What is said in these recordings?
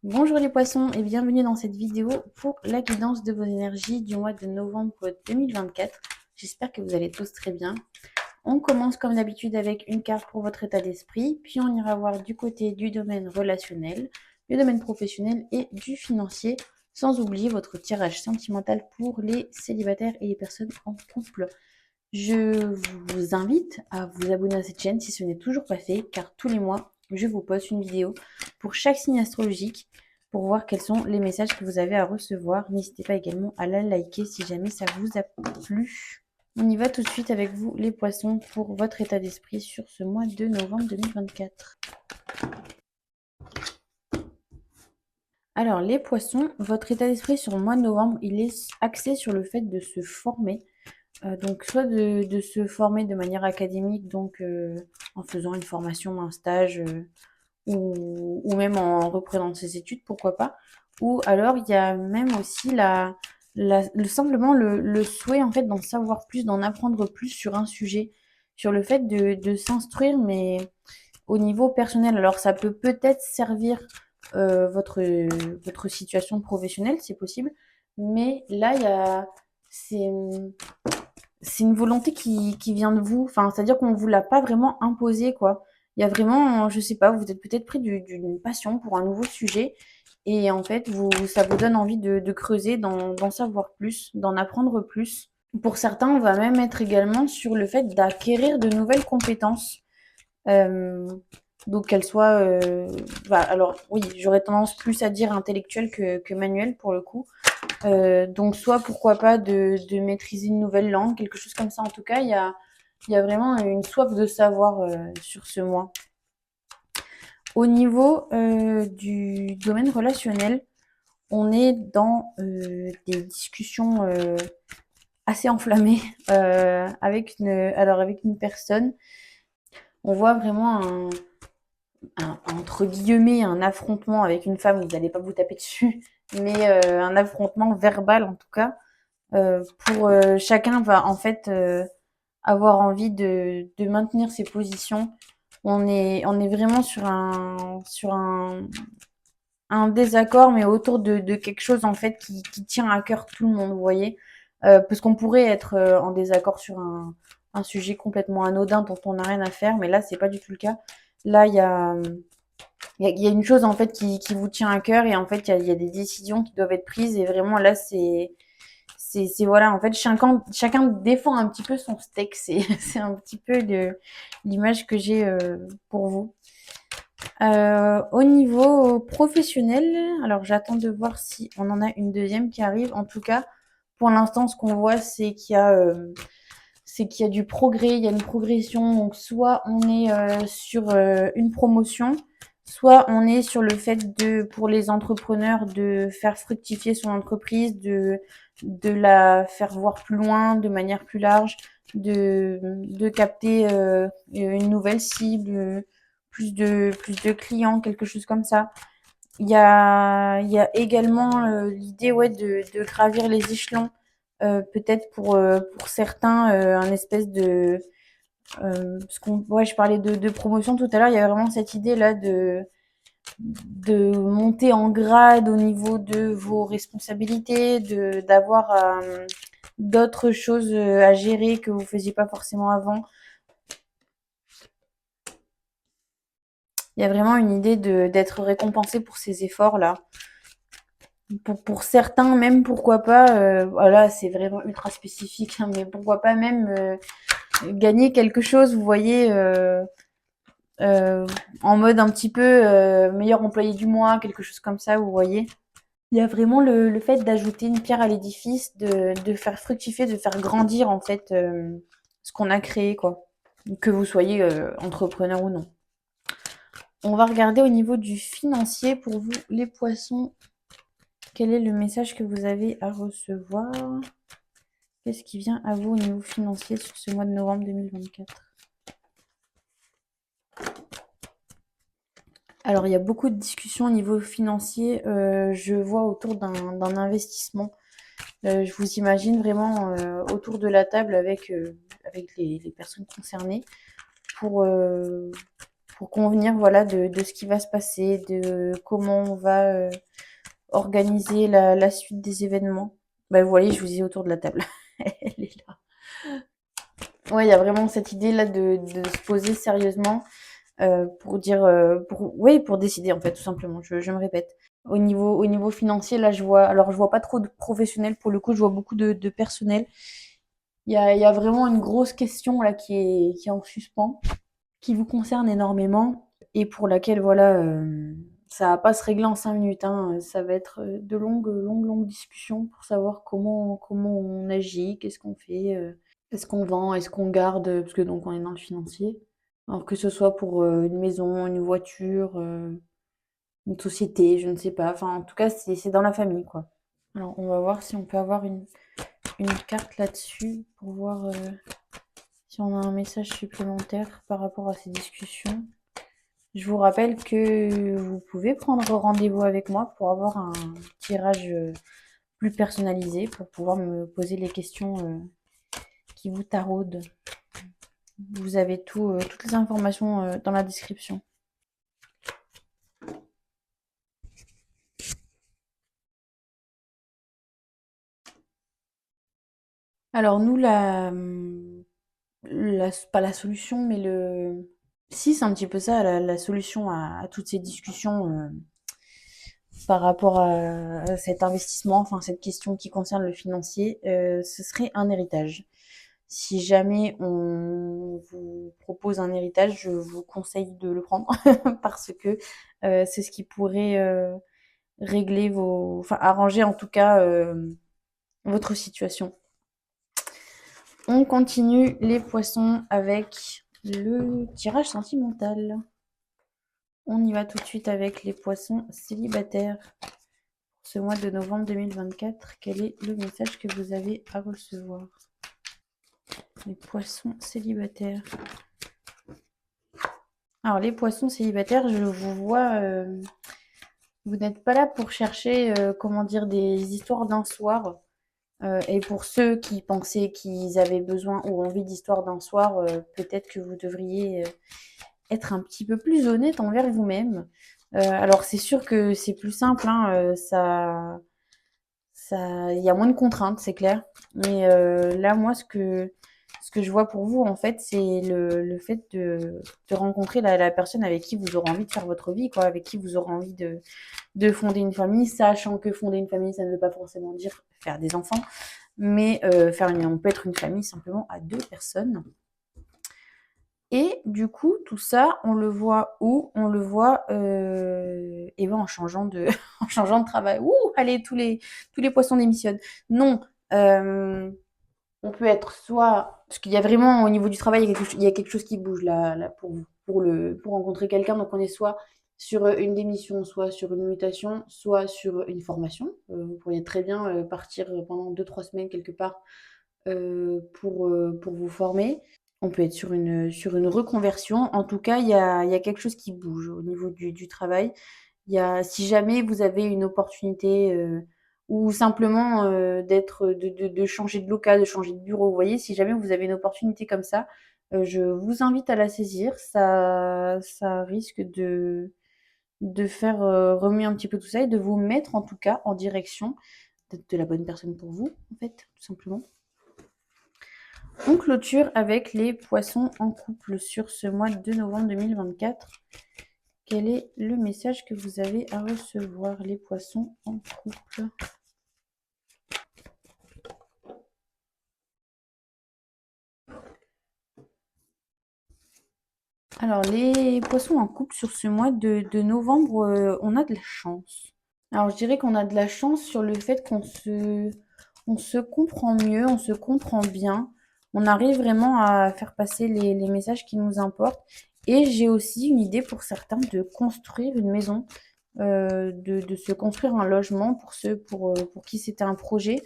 Bonjour les poissons et bienvenue dans cette vidéo pour la guidance de vos énergies du mois de novembre 2024. J'espère que vous allez tous très bien. On commence comme d'habitude avec une carte pour votre état d'esprit, puis on ira voir du côté du domaine relationnel, du domaine professionnel et du financier, sans oublier votre tirage sentimental pour les célibataires et les personnes en couple. Je vous invite à vous abonner à cette chaîne si ce n'est toujours pas fait, car tous les mois, je vous poste une vidéo pour chaque signe astrologique pour voir quels sont les messages que vous avez à recevoir. N'hésitez pas également à la liker si jamais ça vous a plu. On y va tout de suite avec vous, les poissons, pour votre état d'esprit sur ce mois de novembre 2024. Alors, les poissons, votre état d'esprit sur le mois de novembre, il est axé sur le fait de se former. Donc soit de se former de manière académique, donc en faisant une formation, un stage, ou même en reprenant ses études, pourquoi pas. Ou alors il y a même aussi simplement le souhait en fait d'en savoir plus, d'en apprendre plus sur un sujet, sur le fait de s'instruire, mais au niveau personnel. Alors ça peut peut-être servir votre situation professionnelle, c'est possible, mais là il y a c'est c'est une volonté qui vient de vous. Enfin, c'est-à-dire qu'on vous l'a pas vraiment imposé, quoi. Il y a vraiment, je sais pas, vous êtes peut-être pris d'une passion pour un nouveau sujet et en fait, ça vous donne envie de creuser, d'en savoir plus, d'en apprendre plus. Pour certains, on va même être également sur le fait d'acquérir de nouvelles compétences. Euh, donc qu'elles soient, alors oui, j'aurais tendance plus à dire intellectuelle que manuelle pour le coup. Donc soit pourquoi pas de maîtriser une nouvelle langue, quelque chose comme ça. En tout cas, il y a vraiment une soif de savoir sur ce mois. Au niveau du domaine relationnel, on est dans des discussions assez enflammées avec une personne. On voit vraiment entre guillemets un affrontement avec une femme. Vous n'allez pas vous taper dessus, mais un affrontement verbal en tout cas. Pour chacun va en fait avoir envie de maintenir ses positions. On est vraiment sur un désaccord, mais autour de quelque chose en fait qui tient à cœur tout le monde, vous voyez. Parce qu'on pourrait être en désaccord sur un sujet complètement anodin dont on n'a rien à faire, mais là c'est pas du tout le cas. Là il y a une chose en fait qui vous tient à cœur et en fait il y a des décisions qui doivent être prises et vraiment là c'est voilà, en fait, chacun défend un petit peu son steak. C'est un petit peu l'image que j'ai pour vous. Au niveau professionnel, alors j'attends de voir si on en a une deuxième qui arrive. En tout cas, pour l'instant, ce qu'on voit, c'est qu'il y a du progrès, il y a une progression. Donc, soit on est sur une promotion, soit on est sur le fait pour les entrepreneurs, de faire fructifier son entreprise, de la faire voir plus loin, de manière plus large, de capter une nouvelle cible, plus de clients, quelque chose comme ça. Il y a également l'idée ouais, de gravir les échelons, peut-être pour certains, un espèce parce qu'on, ouais, je parlais de promotion tout à l'heure, il y a vraiment cette idée là de monter en grade au niveau de vos responsabilités, d'avoir d'autres choses à gérer que vous faisiez pas forcément avant. Il y a vraiment une idée d'être récompensé pour ces efforts là. Pour certains, même pourquoi pas, voilà, c'est vraiment ultra spécifique, hein, mais pourquoi pas même gagner quelque chose, vous voyez, euh, en mode un petit peu meilleur employé du mois, quelque chose comme ça, vous voyez. Il y a vraiment le fait d'ajouter une pierre à l'édifice, de faire fructifier, de faire grandir en fait ce qu'on a créé, quoi. Que vous soyez entrepreneur ou non. On va regarder au niveau du financier pour vous, les poissons. Quel est le message que vous avez à recevoir? Qu'est-ce qui vient à vous au niveau financier sur ce mois de novembre 2024? Alors, il y a beaucoup de discussions au niveau financier. Je vois autour d'un investissement. Je vous imagine vraiment autour de la table avec les personnes concernées pour, pour convenir, voilà, de ce qui va se passer, de comment on va organiser la suite des événements. Bah, vous voyez, je vous ai autour de la table. Elle est là. Ouais, il y a vraiment cette idée là de se poser sérieusement pour dire, oui, pour décider en fait, tout simplement. Je me répète. Au niveau financier, là, alors je vois pas trop de professionnels pour le coup, je vois beaucoup de personnel. Il y a vraiment une grosse question là qui est en suspens, qui vous concerne énormément et pour laquelle, voilà, ça va pas se régler en 5 minutes, hein. Ça va être de longues discussions pour savoir comment on agit, qu'est-ce qu'on fait, est-ce qu'on vend, est-ce qu'on garde, parce que donc on est dans le financier. Alors que ce soit pour une maison, une voiture, une société, je ne sais pas. Enfin, en tout cas, c'est dans la famille, quoi. Alors, on va voir si on peut avoir une carte là-dessus pour voir si on a un message supplémentaire par rapport à ces discussions. Je vous rappelle que vous pouvez prendre rendez-vous avec moi pour avoir un tirage plus personnalisé, pour pouvoir me poser les questions qui vous taraudent. Vous avez toutes les informations dans la description. Alors nous, pas la solution, mais si, c'est un petit peu ça, la solution à toutes ces discussions par rapport à cet investissement, enfin cette question qui concerne le financier, ce serait un héritage. Si jamais on vous propose un héritage, je vous conseille de le prendre parce que c'est ce qui pourrait régler enfin arranger en tout cas votre situation. On continue les poissons avec le tirage sentimental. On y va tout de suite avec les poissons célibataires. Pour ce mois de novembre 2024, quel est le message que vous avez à recevoir? Les poissons célibataires. Alors les poissons célibataires, je vous vois, vous n'êtes pas là pour chercher, comment dire, des histoires d'un soir. Et pour ceux qui pensaient qu'ils avaient besoin ou envie d'histoires d'un soir, peut-être que vous devriez être un petit peu plus honnête envers vous-même. Alors c'est sûr que c'est plus simple, hein, il y a moins de contraintes, c'est clair. Mais là, moi, ce que je vois pour vous, en fait, c'est le fait de rencontrer la personne avec qui vous aurez envie de faire votre vie, quoi, avec qui vous aurez envie de fonder une famille, sachant que fonder une famille, ça ne veut pas forcément dire faire des enfants, mais on peut être une famille simplement à 2 personnes. Et du coup, tout ça, on le voit où? On le voit et ben en changeant de, en changeant de travail. Ouh, allez, tous les poissons démissionnent. Non, euh, on peut être soit... Parce qu'il y a vraiment, au niveau du travail, il y a quelque chose qui bouge là pour vous, pour rencontrer quelqu'un. Donc on est soit sur une démission, soit sur une mutation, soit sur une formation. Vous pourriez très bien partir pendant 2, 3 semaines quelque part pour vous former. On peut être sur une reconversion. En tout cas, il y a quelque chose qui bouge au niveau du travail. Si jamais vous avez une opportunité ou simplement de changer de local, de changer de bureau, vous voyez, si jamais vous avez une opportunité comme ça, je vous invite à la saisir. Ça risque de faire remuer un petit peu tout ça et de vous mettre en tout cas en direction de la bonne personne pour vous, en fait, tout simplement. On clôture avec les poissons en couple sur ce mois de novembre 2024. Quel est le message que vous avez à recevoir, les poissons en couple? Alors, les poissons en couple sur ce mois de novembre, on a de la chance. Alors, je dirais qu'on a de la chance sur le fait on se comprend mieux, on se comprend bien. On arrive vraiment à faire passer les messages qui nous importent. Et j'ai aussi une idée pour certains de construire une maison, de se construire un logement pour ceux pour qui c'était un projet.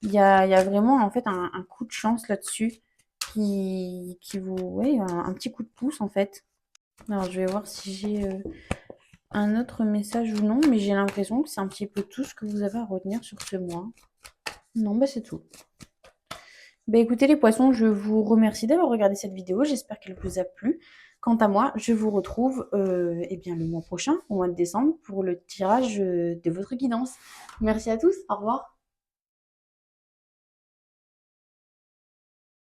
Il y a vraiment en fait un coup de chance là-dessus qui vous... Ouais, un petit coup de pouce en fait. Alors, je vais voir si j'ai un autre message ou non, mais j'ai l'impression que c'est un petit peu tout ce que vous avez à retenir sur ce mois. Non, bah c'est tout. Bah écoutez les poissons, je vous remercie d'avoir regardé cette vidéo, j'espère qu'elle vous a plu. Quant à moi, je vous retrouve eh bien, le mois prochain, au mois de décembre, pour le tirage de votre guidance. Merci à tous, au revoir.